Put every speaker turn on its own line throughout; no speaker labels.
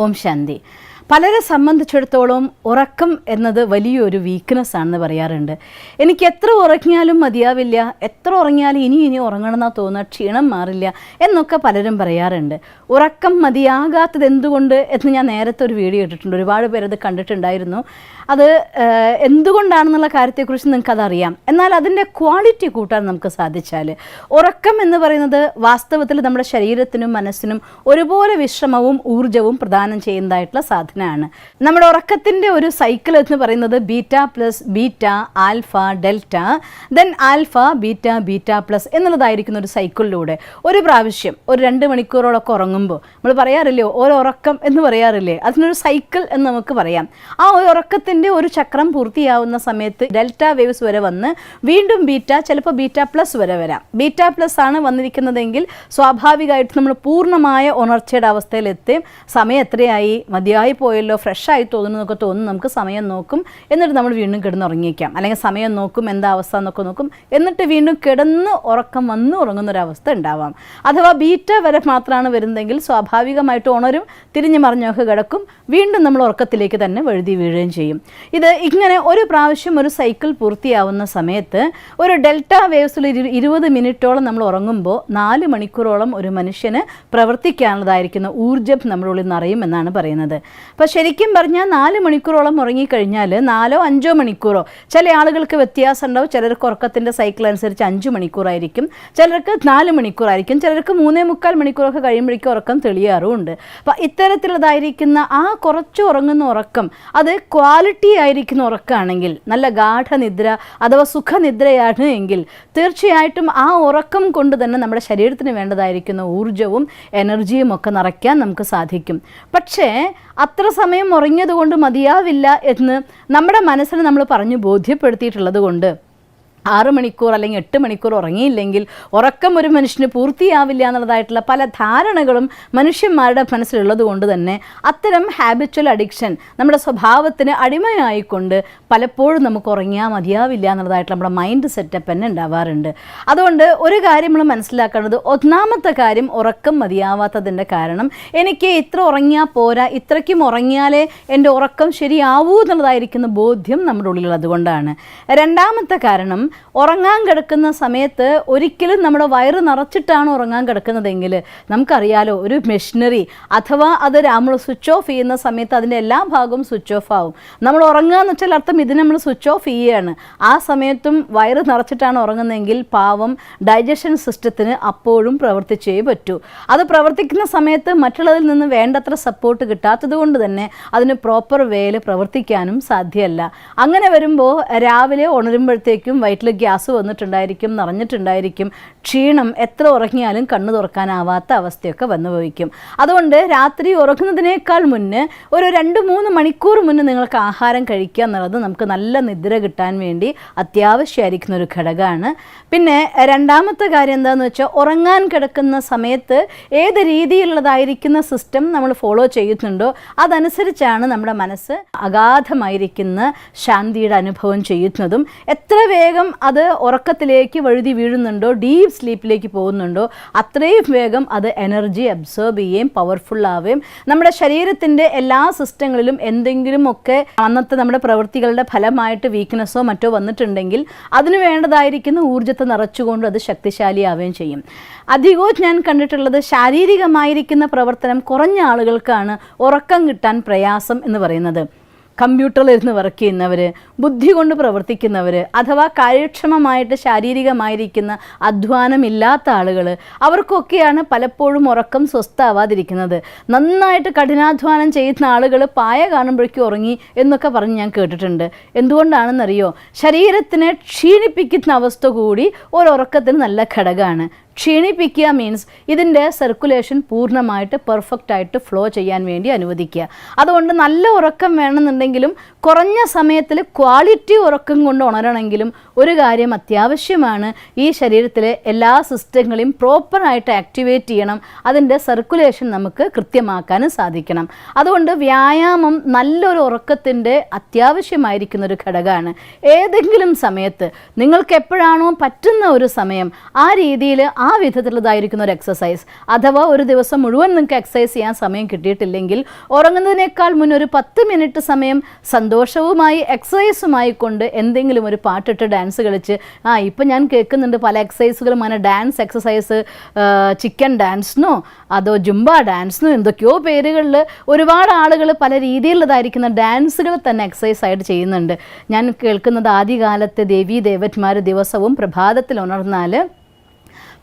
ഓം ശാന്തി. പലരെ സംബന്ധിച്ചിടത്തോളം ഉറക്കം എന്നത് വലിയൊരു വീക്ക്നെസ് ആണെന്ന് പറയാറുണ്ട്. എനിക്ക് എത്ര ഉറങ്ങിയാലും മതിയാവില്ല, എത്ര ഉറങ്ങിയാലും ഇനി ഉറങ്ങണമെന്നാണ് തോന്നുക, ക്ഷീണം മാറില്ല എന്നൊക്കെ പലരും പറയാറുണ്ട്. ഉറക്കം മതിയാകാത്തത് എന്തുകൊണ്ട് എന്ന് ഞാൻ നേരത്തെ ഒരു വീഡിയോ ഇട്ടിട്ടുണ്ട്. ഒരുപാട് പേരത് കണ്ടിട്ടുണ്ടായിരുന്നു. അത് എന്തുകൊണ്ടാണെന്നുള്ള കാര്യത്തെക്കുറിച്ച് നിങ്ങൾക്കതറിയാം. എന്നാൽ അതിൻ്റെ ക്വാളിറ്റി കൂട്ടാൻ നമുക്ക് സാധിച്ചാൽ, ഉറക്കം എന്ന് പറയുന്നത് വാസ്തവത്തിൽ നമ്മുടെ ശരീരത്തിനും മനസ്സിനും ഒരുപോലെ വിശ്രമവും ഊർജ്ജവും പ്രദാനം ചെയ്യുന്നതായിട്ടുള്ള സാധനമാണ്. നമ്മുടെ ഉറക്കത്തിൻ്റെ ഒരു സൈക്കിൾ എന്ന് പറയുന്നത് beta plus beta, alpha, delta, then alpha, beta, beta plus എന്നുള്ളതായിരിക്കുന്ന ഒരു സൈക്കിളിലൂടെ ഒരു പ്രാവശ്യം ഒരു 2 മണിക്കൂറോളൊക്കെ ഉറങ്ങുമ്പോൾ നമ്മൾ പറയാറില്ലേ ഓരോ ഉറക്കം എന്ന് പറയാറില്ലേ, അതിനൊരു സൈക്കിൾ എന്ന് നമുക്ക് പറയാം. ആ ഒരു ഉറക്കത്തിൻ്റെ ഒരു ചക്രം പൂർത്തിയാവുന്ന സമയത്ത് ഡെൽറ്റ വേവ്സ് വരെ വന്ന് വീണ്ടും ബീറ്റ, ചിലപ്പോൾ ബീറ്റ പ്ലസ് വരെ വരാം. ബീറ്റ പ്ലസ് ആണ് വന്നിരിക്കുന്നതെങ്കിൽ സ്വാഭാവികമായിട്ട് നമ്മൾ പൂർണ്ണമായ ഉണർച്ചയുടെ അവസ്ഥയിലെത്തി. സമയം എത്രയായി, മതിയായി പോയല്ലോ, ഫ്രഷായി തോന്നുന്നതൊക്കെ തോന്നും. നമുക്ക് സമയം നോക്കും, എന്നിട്ട് നമ്മൾ വീണ്ടും കിടന്നുറങ്ങിയേക്കാം. അല്ലെങ്കിൽ സമയം നോക്കും, എന്താ അവസ്ഥ എന്നൊക്കെ നോക്കും, എന്നിട്ട് വീണ്ടും കിടന്ന് ഉറക്കം വന്ന് ഉറങ്ങുന്നൊരവസ്ഥ ഉണ്ടാവാം. അഥവാ ബീറ്റ വരെ മാത്രമാണ് വരുന്നതെങ്കിൽ സ്വാഭാവികമായിട്ട് ഉണരും, തിരിഞ്ഞു മറിഞ്ഞൊക്കെ കിടക്കും, വീണ്ടും നമ്മൾ ഉറക്കത്തിലേക്ക് തന്നെ വഴുതി വീഴുകയും ചെയ്യും. ഇത് ഇങ്ങനെ ഒരു പ്രാവശ്യം ഒരു സൈക്കിൾ പൂർത്തിയാവുന്ന സമയത്ത് ഒരു ഡെൽറ്റ വേവ്സിൽ 20 മിനിറ്റോളം നമ്മൾ ഉറങ്ങുമ്പോൾ 4 മണിക്കൂറോളം ഒരു മനുഷ്യന് പ്രവർത്തിക്കാനുള്ളതായിരിക്കുന്ന ഊർജ്ജം നമ്മുടെ ഉള്ളിൽ നിറയും എന്നാണ് പറയുന്നത്. അപ്പോൾ ശരിക്കും പറഞ്ഞാൽ 4 മണിക്കൂറോളം ഉറങ്ങിക്കഴിഞ്ഞാൽ 4-5 മണിക്കൂറോ, ചില ആളുകൾക്ക് വ്യത്യാസം ഉണ്ടാവും. ചിലർക്ക് ഉറക്കത്തിൻ്റെ സൈക്കിൾ അനുസരിച്ച് 5 മണിക്കൂറായിരിക്കും, ചിലർക്ക് 4 മണിക്കൂറായിരിക്കും, ചിലർക്ക് 3-3/4 മണിക്കൂറൊക്കെ കഴിയുമ്പോഴേക്കും ഉറക്കം തെളിയാറുമുണ്ട്. അപ്പോൾ ഇത്തരത്തിലുള്ളതായിരിക്കുന്ന ആ കുറച്ച് ഉറങ്ങുന്ന ഉറക്കം അത് ക്വാളിറ്റി ആയിരിക്കുന്ന ഉറക്കമാണെങ്കിൽ, നല്ല ഗാഠനിദ്ര അഥവാ സുഖനിദ്രയാണ് എങ്കിൽ തീർച്ചയായിട്ടും ആ ഉറക്കം കൊണ്ട് തന്നെ നമ്മുടെ ശരീരത്തിന് വേണ്ടതായിരിക്കുന്ന ഊർജ്ജവും എനർജിയും ഒക്കെ നിറയ്ക്കാൻ നമുക്ക് സാധിക്കും. പക്ഷേ അത്ര സമയം ഉറങ്ങിയത് കൊണ്ട് മതിയാവില്ല എന്ന് നമ്മുടെ മനസ്സിന് നമ്മൾ പറഞ്ഞു ബോധ്യപ്പെടുത്തിയിട്ടുള്ളത് കൊണ്ട് 6 മണിക്കൂർ അല്ലെങ്കിൽ 8 മണിക്കൂർ ഉറങ്ങിയില്ലെങ്കിൽ ഉറക്കം ഒരു മനുഷ്യന് പൂർത്തിയാവില്ല എന്നുള്ളതായിട്ടുള്ള പല ധാരണകളും മനുഷ്യന്മാരുടെ മനസ്സിലുള്ളത് കൊണ്ട് തന്നെ അത്തരം ഹാബിച്വൽ അഡിക്ഷൻ നമ്മുടെ സ്വഭാവത്തിന് അടിമയായിക്കൊണ്ട് പലപ്പോഴും നമുക്ക് ഉറങ്ങിയാൽ മതിയാവില്ല എന്നുള്ളതായിട്ടുള്ള നമ്മുടെ മൈൻഡ് സെറ്റപ്പ് തന്നെ ഉണ്ടാവാറുണ്ട്. അതുകൊണ്ട് ഒരു കാര്യം നമ്മൾ മനസ്സിലാക്കേണ്ടത്, ഒന്നാമത്തെ കാര്യം ഉറക്കം മതിയാവാത്തതിൻ്റെ കാരണം എനിക്ക് ഇത്ര ഉറങ്ങിയാൽ പോരാ, ഇത്രയ്ക്കും ഉറങ്ങിയാലേ എൻ്റെ ഉറക്കം ശരിയാവൂ എന്നുള്ളതായിരിക്കുന്ന ബോധ്യം നമ്മുടെ ഉള്ളിലുള്ളത് കൊണ്ടാണ്. രണ്ടാമത്തെ കാരണം, ഉറങ്ങാൻ കിടക്കുന്ന സമയത്ത് ഒരിക്കലും നമ്മുടെ വയറ് നിറച്ചിട്ടാണ് ഉറങ്ങാൻ കിടക്കുന്നതെങ്കിൽ നമുക്കറിയാലോ, ഒരു മെഷീനറി അഥവാ അത് നമ്മൾ സ്വിച്ച് ഓഫ് ചെയ്യുന്ന സമയത്ത് അതിൻ്റെ എല്ലാ ഭാഗവും സ്വിച്ച് ഓഫ് ആവും. നമ്മൾ ഉറങ്ങുക എന്ന് വെച്ചാൽ അർത്ഥം ഇത് നമ്മൾ സ്വിച്ച് ഓഫ് ചെയ്യുകയാണ്. ആ സമയത്തും വയറ് നിറച്ചിട്ടാണ് ഉറങ്ങുന്നതെങ്കിൽ പാവം ഡൈജഷൻ സിസ്റ്റത്തിന് അപ്പോഴും പ്രവർത്തിച്ചേ പറ്റൂ. അത് പ്രവർത്തിക്കുന്ന സമയത്ത് മറ്റുള്ളതിൽ നിന്ന് വേണ്ടത്ര സപ്പോർട്ട് കിട്ടാത്തത് കൊണ്ട് തന്നെ അതിന് പ്രോപ്പർ വേയിൽ പ്രവർത്തിക്കാനും സാധ്യമല്ല. അങ്ങനെ വരുമ്പോൾ രാവിലെ ഉണരുമ്പോഴത്തേക്കും വയറ്റിൽ ഗ്യാസ് വന്നിട്ടുണ്ടായിരിക്കും, നിറഞ്ഞിട്ടുണ്ടായിരിക്കും, ക്ഷീണം, എത്ര ഉറങ്ങിയാലും കണ്ണു തുറക്കാനാവാത്ത അവസ്ഥയൊക്കെ വന്നു ഭവിക്കും. അതുകൊണ്ട് രാത്രി ഉറങ്ങുന്നതിനേക്കാൾ മുന്നേ ഒരു 2-3 മണിക്കൂർ മുന്നേ നിങ്ങൾക്ക് ആഹാരം കഴിക്കുക എന്നുള്ളത് നമുക്ക് നല്ല നിദ്ര കിട്ടാൻ വേണ്ടി അത്യാവശ്യമായിരിക്കുന്ന ഒരു ഘടകമാണ്. പിന്നെ രണ്ടാമത്തെ കാര്യം എന്താണെന്ന് വെച്ചാൽ, ഉറങ്ങാൻ കിടക്കുന്ന സമയത്ത് ഏത് രീതിയിലുള്ളതായിരിക്കുന്ന സിസ്റ്റം നമ്മൾ ഫോളോ ചെയ്യുന്നുണ്ടോ അതനുസരിച്ചാണ് നമ്മുടെ മനസ്സ് അഗാധമായിരിക്കുന്ന ശാന്തിയുടെ അനുഭവം ചെയ്യുന്നതും. എത്ര വേഗം അത് ഉറക്കത്തിലേക്ക് വഴുതി വീഴുന്നുണ്ടോ, ഡീപ്പ് സ്ലീപ്പിലേക്ക് പോകുന്നുണ്ടോ, അത്രയും വേഗം അത് എനർജി അബ്സോർബ് ചെയ്യുകയും പവർഫുൾ ആവുകയും നമ്മുടെ ശരീരത്തിൻ്റെ എല്ലാ സിസ്റ്റങ്ങളിലും എന്തെങ്കിലുമൊക്കെ അന്നത്തെ നമ്മുടെ പ്രവൃത്തികളുടെ ഫലമായിട്ട് വീക്ക്നെസ്സോ മറ്റോ വന്നിട്ടുണ്ടെങ്കിൽ അതിന് വേണ്ടതായിരിക്കുന്ന ഊർജ്ജത്തെ നിറച്ചുകൊണ്ട് അത് ശക്തിശാലിയാവുകയും ചെയ്യും. അധികവും ഞാൻ കണ്ടിട്ടുള്ളത് ശാരീരികമായിരിക്കുന്ന പ്രവർത്തനം കുറഞ്ഞ ആളുകൾക്കാണ് ഉറക്കം കിട്ടാൻ പ്രയാസം എന്ന് പറയുന്നത്. കമ്പ്യൂട്ടറിലിരുന്ന് വർക്ക് ചെയ്യുന്നവർ, ബുദ്ധി കൊണ്ട് പ്രവർത്തിക്കുന്നവർ, അഥവാ കാര്യക്ഷമമായിട്ട് ശാരീരികമായിരിക്കുന്ന അധ്വാനമില്ലാത്ത ആളുകൾ, അവർക്കൊക്കെയാണ് പലപ്പോഴും ഉറക്കം സ്വസ്ഥാവാതിരിക്കുന്നത്. നന്നായിട്ട് കഠിനാധ്വാനം ചെയ്യുന്ന ആളുകൾ പായ കാണുമ്പോഴേക്കും ഉറങ്ങി എന്നൊക്കെ പറഞ്ഞ് ഞാൻ കേട്ടിട്ടുണ്ട്. എന്തുകൊണ്ടാണെന്നറിയോ? ശരീരത്തിനെ ക്ഷീണിപ്പിക്കുന്ന അവസ്ഥ കൂടി ഒരു ഉറക്കത്തിന് നല്ല ഘടകമാണ്. ക്ഷീണിപ്പിക്കുക മീൻസ് ഇതിൻ്റെ സർക്കുലേഷൻ പൂർണ്ണമായിട്ട് പെർഫെക്റ്റായിട്ട് ഫ്ലോ ചെയ്യാൻ വേണ്ടി അനുവദിക്കുക. അതുകൊണ്ട് നല്ല ഉറക്കം വേണമെന്നുണ്ടെങ്കിലും കുറഞ്ഞ സമയത്തിൽ ക്വാളിറ്റി ഉറക്കം കൊണ്ട് ഉണരണമെങ്കിലും ഒരു കാര്യം അത്യാവശ്യമാണ്, ഈ ശരീരത്തിലെ എല്ലാ സിസ്റ്റങ്ങളെയും പ്രോപ്പറായിട്ട് ആക്ടിവേറ്റ് ചെയ്യണം, അതിൻ്റെ സർക്കുലേഷൻ നമുക്ക് കൃത്യമാക്കാനും സാധിക്കണം. അതുകൊണ്ട് വ്യായാമം നല്ലൊരു ഉറക്കത്തിൻ്റെ അത്യാവശ്യമായിരിക്കുന്ന ഒരു ഘടകമാണ്. ഏതെങ്കിലും സമയത്ത് നിങ്ങൾക്ക് എപ്പോഴാണോ പറ്റുന്ന ഒരു സമയം ആ രീതിയിൽ ആ വിധത്തിലുള്ളതായിരിക്കുന്ന ഒരു എക്സസൈസ്, അഥവാ ഒരു ദിവസം മുഴുവൻ നിങ്ങൾക്ക് എക്സസൈസ് ചെയ്യാൻ സമയം കിട്ടിയിട്ടില്ലെങ്കിൽ ഉറങ്ങുന്നതിനേക്കാൾ മുന്നേ ഒരു 10 മിനിറ്റ് സമയം സന്തോഷവുമായി എക്സസൈസുമായി കൊണ്ട് എന്തെങ്കിലും ഒരു പാട്ടിട്ട് ഡാൻസ് കളിച്ച്, ഇപ്പം ഞാൻ കേൾക്കുന്നുണ്ട് പല എക്സസൈസുകളും അങ്ങനെ ഡാൻസ് എക്സസൈസ്, ചിക്കൻ ഡാൻസിനോ അതോ ജുംബ ഡാൻസിനോ എന്തൊക്കെയോ പേരുകളിൽ ഒരുപാട് ആളുകൾ പല രീതിയിലുള്ളതായിരിക്കുന്ന ഡാൻസുകൾ തന്നെ എക്സസൈസ് ആയിട്ട് ചെയ്യുന്നുണ്ട്. ഞാൻ കേൾക്കുന്നത് ആദ്യകാലത്തെ ദേവീ ദേവന്മാർ ദിവസവും പ്രഭാതത്തിൽ ഉണർന്നാൽ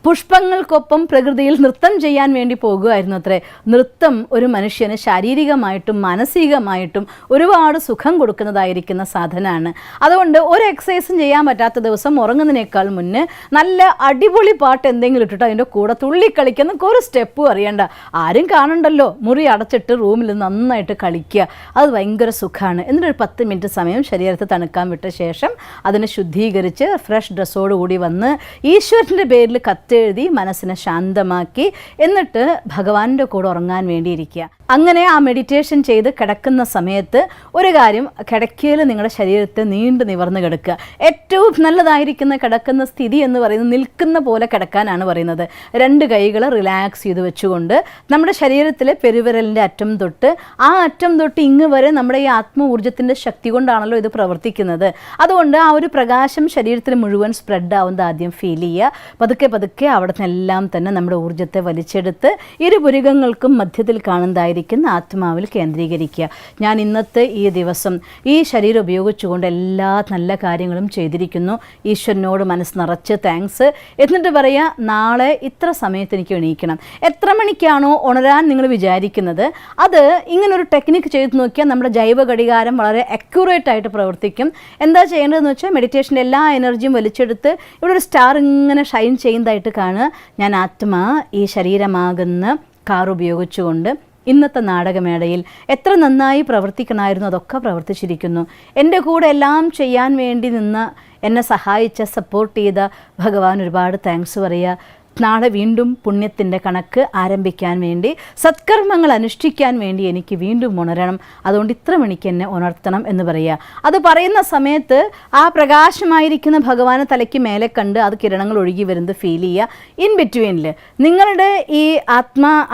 പുഷ്പങ്ങൾക്കൊപ്പം പ്രകൃതിയിൽ നൃത്തം ചെയ്യാൻ വേണ്ടി പോകുമായിരുന്നു അത്രേ. നൃത്തം ഒരു മനുഷ്യന് ശാരീരികമായിട്ടും മാനസികമായിട്ടും ഒരുപാട് സുഖം കൊടുക്കുന്നതായിരിക്കുന്ന സാധനമാണ്. അതുകൊണ്ട് ഒരു എക്സസൈസും ചെയ്യാൻ പറ്റാത്ത ദിവസം ഉറങ്ങുന്നതിനേക്കാൾ മുന്നേ നല്ല അടിപൊളി പാട്ട് എന്തെങ്കിലും ഇട്ടിട്ട് അതിൻ്റെ കൂടെ തുള്ളിക്കളിക്കുന്ന ഒരു സ്റ്റെപ്പും അറിയണ്ട, ആരും കാണണ്ടല്ലോ, മുറി അടച്ചിട്ട് റൂമിൽ നന്നായിട്ട് കളിക്കുക, അത് ഭയങ്കര സുഖമാണ്. എന്നിട്ടൊരു 10 മിനിറ്റ് സമയം ശരീരത്തെ തണുക്കാൻ വിട്ട ശേഷം അതിനെ ശുദ്ധീകരിച്ച് ഫ്രഷ് ഡ്രസ്സോടുകൂടി വന്ന് ഈശ്വരൻ്റെ പേരിൽ എഴുതി മനസ്സിനെ ശാന്തമാക്കി എന്നിട്ട് ഭഗവാന്റെ കൂടെ ഉറങ്ങാൻ വേണ്ടിയിരിക്കുക. അങ്ങനെ ആ മെഡിറ്റേഷൻ ചെയ്ത് കിടക്കുന്ന സമയത്ത് ഒരു കാര്യം, കിടക്കയിൽ നിങ്ങളുടെ ശരീരത്തെ നീണ്ടു നിവർന്ന് കിടക്കുക. ഏറ്റവും നല്ലതായിരിക്കുന്ന കിടക്കുന്ന സ്ഥിതി എന്ന് പറയുന്നത് നിൽക്കുന്ന പോലെ കിടക്കാനാണ് പറയുന്നത്. 2 കൈകൾ റിലാക്സ് ചെയ്ത് വെച്ചുകൊണ്ട് നമ്മുടെ ശരീരത്തിലെ പെരുവിരലിൻ്റെ അറ്റം തൊട്ട് ആ അറ്റം തൊട്ട് ഇങ്ങ് വരെ നമ്മുടെ ഈ ആത്മ ഊർജ്ജത്തിൻ്റെ ശക്തി കൊണ്ടാണല്ലോ ഇത് പ്രവർത്തിക്കുന്നത്. അതുകൊണ്ട് ആ ഒരു പ്രകാശം ശരീരത്തിൽ മുഴുവൻ സ്പ്രെഡ് ആവുന്നത് ആദ്യം ഫീൽ ചെയ്യുക. പതുക്കെ പതുക്കെ അവിടെ നിന്നെല്ലാം തന്നെ നമ്മുടെ ഊർജ്ജത്തെ വലിച്ചെടുത്ത് ഇരുപുരികങ്ങൾക്കും മധ്യത്തിൽ കാണുന്നതായിരിക്കും ആത്മാവിൽ കേന്ദ്രീകരിക്കുക. ഞാൻ ഇന്നത്തെ ഈ ദിവസം ഈ ശരീരം ഉപയോഗിച്ചുകൊണ്ട് എല്ലാ നല്ല കാര്യങ്ങളും ചെയ്തിരിക്കുന്നു, ഈശ്വരനോട് മനസ്സ് നിറച്ച് താങ്ക്സ്. എന്നിട്ട് പറയുക, നാളെ ഇത്ര സമയത്ത് എനിക്ക് എണീക്കണം. എത്ര മണിക്കാണോ ഉണരാൻ നിങ്ങൾ വിചാരിക്കുന്നത് അത് ഇങ്ങനൊരു ടെക്നിക്ക് ചെയ്ത് നോക്കിയാൽ നമ്മുടെ ജൈവ ഘടികാരം വളരെ അക്യൂറേറ്റ് ആയിട്ട് പ്രവർത്തിക്കും. എന്താ ചെയ്യേണ്ടതെന്ന് വെച്ചാൽ മെഡിറ്റേഷൻ്റെ എല്ലാ എനർജിയും വലിച്ചെടുത്ത് ഇവിടെ ഒരു സ്റ്റാർ ഇങ്ങനെ ഷൈൻ ചെയ്യുന്നതായിട്ട് കാണുക. ഞാൻ ആത്മാ ഈ ശരീരമാകുന്ന കാർ ഉപയോഗിച്ചുകൊണ്ട് ഇന്നത്തെ നാടകമേടയിൽ എത്ര നന്നായി പ്രവർത്തിക്കണമായിരുന്നു അതൊക്കെ പ്രവർത്തിച്ചിരിക്കുന്നു. എൻ്റെ കൂടെ എല്ലാം ചെയ്യാൻ വേണ്ടി നിന്ന് എന്നെ സഹായിച്ച സപ്പോർട്ട് ചെയ്ത ഭഗവാൻ ഒരുപാട് താങ്ക്സ് പറയുക. നാളെ വീണ്ടും പുണ്യത്തിൻ്റെ കണക്ക് ആരംഭിക്കാൻ വേണ്ടി സത്കർമ്മങ്ങൾ അനുഷ്ഠിക്കാൻ വേണ്ടി എനിക്ക് വീണ്ടും ഉണരണം, അതുകൊണ്ട് ഇത്ര മണിക്ക് എന്നെ ഉണർത്തണം എന്ന് പറയുക. അത് പറയുന്ന സമയത്ത് ആ പ്രകാശമായിരിക്കുന്ന ഭഗവാനെ തലയ്ക്ക് മേലെ കണ്ട് അത് കിരണങ്ങൾ ഒഴുകി വരുന്നത് ഫീൽ ചെയ്യുക. ഇൻ ബിറ്റ്വീനിൽ നിങ്ങളുടെ ഈ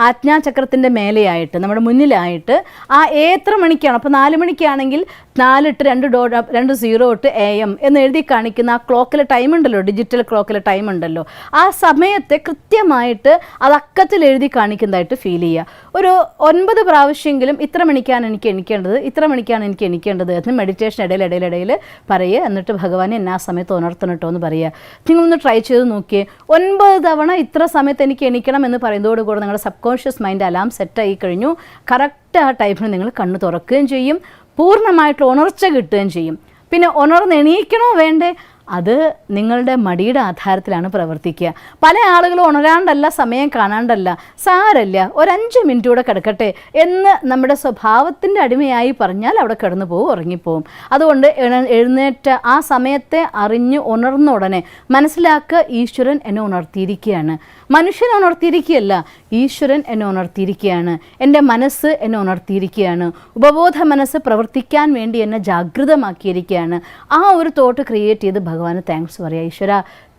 ആജ്ഞാചക്രത്തിൻ്റെ മേലെയായിട്ട് നമ്മുടെ മുന്നിലായിട്ട് ആ എത്ര മണിക്കാണ്, അപ്പോൾ 4 മണിക്കാണെങ്കിൽ 4:02 AM എന്ന് എഴുതി കാണിക്കുന്ന ആ ക്ലോക്കിലെ ടൈം ഉണ്ടല്ലോ, ഡിജിറ്റൽ ക്ലോക്കിലെ ടൈം ഉണ്ടല്ലോ, ആ സമയത്തെ കൃത്യമായിട്ട് അത് അക്കത്തിൽ എഴുതി കാണിക്കുന്നതായിട്ട് ഫീൽ ചെയ്യുക. ഒരു 9 പ്രാവശ്യമെങ്കിലും ഇത്ര മണിക്കാണ് എനിക്ക് എണീക്കേണ്ടത്, ഇത്ര മണിക്കാണ് എനിക്ക് എണീക്കേണ്ടത് എന്ന് മെഡിറ്റേഷൻ ഇടയിൽ പറയുക. എന്നിട്ട് ഭഗവാനെ എന്നെ ആ സമയത്ത് ഉണർത്തണം കേട്ടോ എന്ന് പറയുക. നിങ്ങളൊന്ന് ട്രൈ ചെയ്ത് നോക്കിയേ. 9 തവണ ഇത്ര സമയത്ത് എനിക്ക് എണീക്കണം എന്ന് പറയുന്നതോടുകൂടെ നിങ്ങളുടെ സബ് കോൺഷ്യസ് മൈൻഡ് അലാം സെറ്റായി കഴിഞ്ഞു. കറക്റ്റ് ആ ടൈമിന് നിങ്ങൾ കണ്ണ് തുറക്കുകയും ചെയ്യും, പൂർണ്ണമായിട്ട് ഉണർച്ച കിട്ടുകയും ചെയ്യും. പിന്നെ ഉണർന്ന് എണീക്കണോ വേണ്ടേ, അത് നിങ്ങളുടെ മടിയുടെ ആധാരത്തിലാണ് പ്രവർത്തിക്കുക. പല ആളുകളും ഉണരാണ്ടല്ല, സമയം കാണാണ്ടല്ല, സാരല്ല ഒരു 5 മിനിറ്റ് കൂടെ കിടക്കട്ടെ എന്ന് നമ്മുടെ സ്വഭാവത്തിൻ്റെ അടിമയായി പറഞ്ഞാൽ അവിടെ കിടന്നു പോകും, ഉറങ്ങിപ്പോവും. അതുകൊണ്ട് എഴുന്നേറ്റ ആ സമയത്തെ അറിഞ്ഞ് ഉണർന്ന ഉടനെ മനസ്സിലാക്കുക, ഈശ്വരൻ എന്നെ ഉണർത്തിയിരിക്കുകയാണ്. മനുഷ്യൻ ഉണർത്തിയിരിക്കുകയല്ല, ഈശ്വരൻ എന്നെ ഉണർത്തിയിരിക്കുകയാണ്. എൻ്റെ മനസ്സ് എന്നെ ഉണർത്തിയിരിക്കുകയാണ്. ഉപബോധ മനസ്സ് പ്രവർത്തിക്കാൻ വേണ്ടി എന്നെ ജാഗൃതമാക്കിയിരിക്കുകയാണ്. ആ ഒരു തോട്ട് ക്രിയേറ്റ് ചെയ്ത് ഭഗവാന് താങ്ക്സ് പറയുക. ഈശ്വര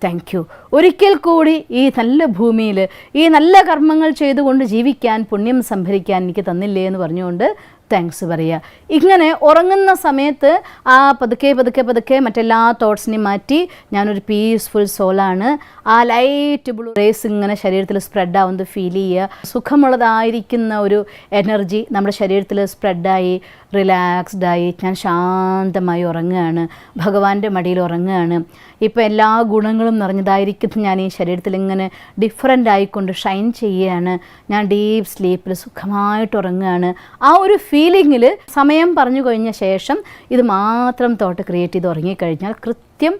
താങ്ക് യു, ഒരിക്കൽ കൂടി ഈ നല്ല ഭൂമിയിൽ ഈ നല്ല കർമ്മങ്ങൾ ചെയ്തുകൊണ്ട് ജീവിക്കാൻ, പുണ്യം സംഭരിക്കാൻ എനിക്ക് തന്നില്ലേ എന്ന് പറഞ്ഞുകൊണ്ട് താങ്ക്സ് പറയുക. ഇങ്ങനെ ഉറങ്ങുന്ന സമയത്ത് ആ പതുക്കെ മറ്റെല്ലാ തോട്ട്സിനെയും മാറ്റി ഞാനൊരു പീസ്ഫുൾ സോളാണ്, ആ ലൈറ്റ് ബ്ലൂ റേസ് ഇങ്ങനെ ശരീരത്തിൽ സ്പ്രെഡ് ആവുന്നത് ഫീൽ ചെയ്യുക. സുഖമുള്ളതായിരിക്കുന്ന ഒരു എനർജി നമ്മുടെ ശരീരത്തിൽ സ്പ്രെഡായി റിലാക്സ്ഡായി ഞാൻ ശാന്തമായി ഉറങ്ങുകയാണ്, ഭഗവാന്റെ മടിയിൽ ഉറങ്ങുകയാണ്. ഇപ്പോൾ എല്ലാ ഗുണങ്ങളും നിറഞ്ഞതായിരിക്കും ഞാൻ ഈ ശരീരത്തിൽ ഇങ്ങനെ ഡിഫറൻ്റ് ആയിക്കൊണ്ട് ഷൈൻ ചെയ്യുകയാണ്. ഞാൻ ഡീപ്പ് സ്ലീപ്പിൽ സുഖമായിട്ട് ഉറങ്ങുകയാണ്. ആ ഒരു ഫീലിങ്ങിൽ സമയം പറഞ്ഞു കഴിഞ്ഞ ശേഷം ഇത് മാത്രം തോട്ട് ക്രിയേറ്റ് ചെയ്ത് ഉറങ്ങിക്കഴിഞ്ഞാൽ കൃത്യം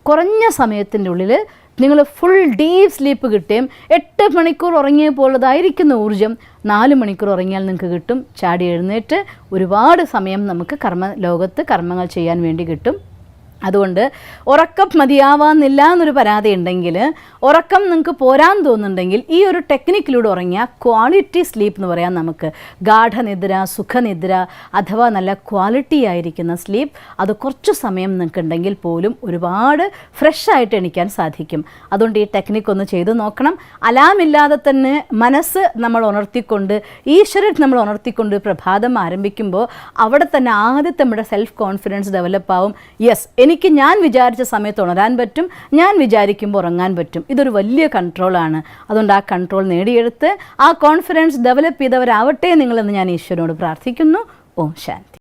കുറഞ്ഞ സമയത്തിൻ്റെ ഉള്ളിൽ നിങ്ങൾ ഫുൾ ഡീപ്പ് സ്ലീപ്പ് കിട്ടുകയും 8 മണിക്കൂർ ഉറങ്ങിയ പോലുള്ളതായിരിക്കുന്ന ഊർജ്ജം 4 മണിക്കൂർ ഉറങ്ങിയാൽ നിങ്ങൾക്ക് കിട്ടും. ചാടി എഴുന്നേറ്റ് ഒരുപാട് സമയം നമുക്ക് ലോകത്ത് കർമ്മങ്ങൾ ചെയ്യാൻ വേണ്ടി കിട്ടും. അതുകൊണ്ട് ഉറക്കം മതിയാവാന്നില്ല എന്നൊരു പരാതി ഉണ്ടെങ്കിൽ, ഉറക്കം നിങ്ങൾക്ക് പോരാൻ തോന്നുന്നുണ്ടെങ്കിൽ ഈ ഒരു ടെക്നിക്കിലൂടെ ഉറങ്ങിയ ക്വാളിറ്റി സ്ലീപ്പ് എന്ന് പറയാം നമുക്ക്. ഗാഠനിദ്ര, സുഖനിദ്ര അഥവാ നല്ല ക്വാളിറ്റി ആയിരിക്കുന്ന സ്ലീപ്പ്, അത് കുറച്ച് സമയം നിങ്ങൾക്ക് ഉണ്ടെങ്കിൽ പോലും ഒരുപാട് ഫ്രഷായിട്ട് എണീക്കാൻ സാധിക്കും. അതുകൊണ്ട് ഈ ടെക്നിക്ക് ഒന്ന് ചെയ്തു നോക്കണം. അലാമില്ലാതെ തന്നെ മനസ്സ് നമ്മൾ ഉണർത്തിക്കൊണ്ട്, ഈശ്വരൻ നമ്മൾ ഉണർത്തിക്കൊണ്ട് പ്രഭാതം ആരംഭിക്കുമ്പോൾ അവിടെ തന്നെ ആദ്യത്തെ നമ്മുടെ സെൽഫ് കോൺഫിഡൻസ് ഡെവലപ്പ് ആവും. യെസ്, എനിക്ക് ഞാൻ വിചാരിച്ച സമയത്ത് ഉണരാൻ പറ്റും, ഞാൻ വിചാരിക്കുമ്പോൾ ഉറങ്ങാൻ പറ്റും. ഇതൊരു വലിയ കൺട്രോളാണ്. അതുകൊണ്ട് ആ കൺട്രോൾ നേടിയെടുത്ത് ആ കോൺഫിഡൻസ് ഡെവലപ്പ് ചെയ്തവരാവട്ടെ നിങ്ങളെന്ന് ഞാൻ ഈശ്വരനോട് പ്രാർത്ഥിക്കുന്നു. ഓം ശാന്തി.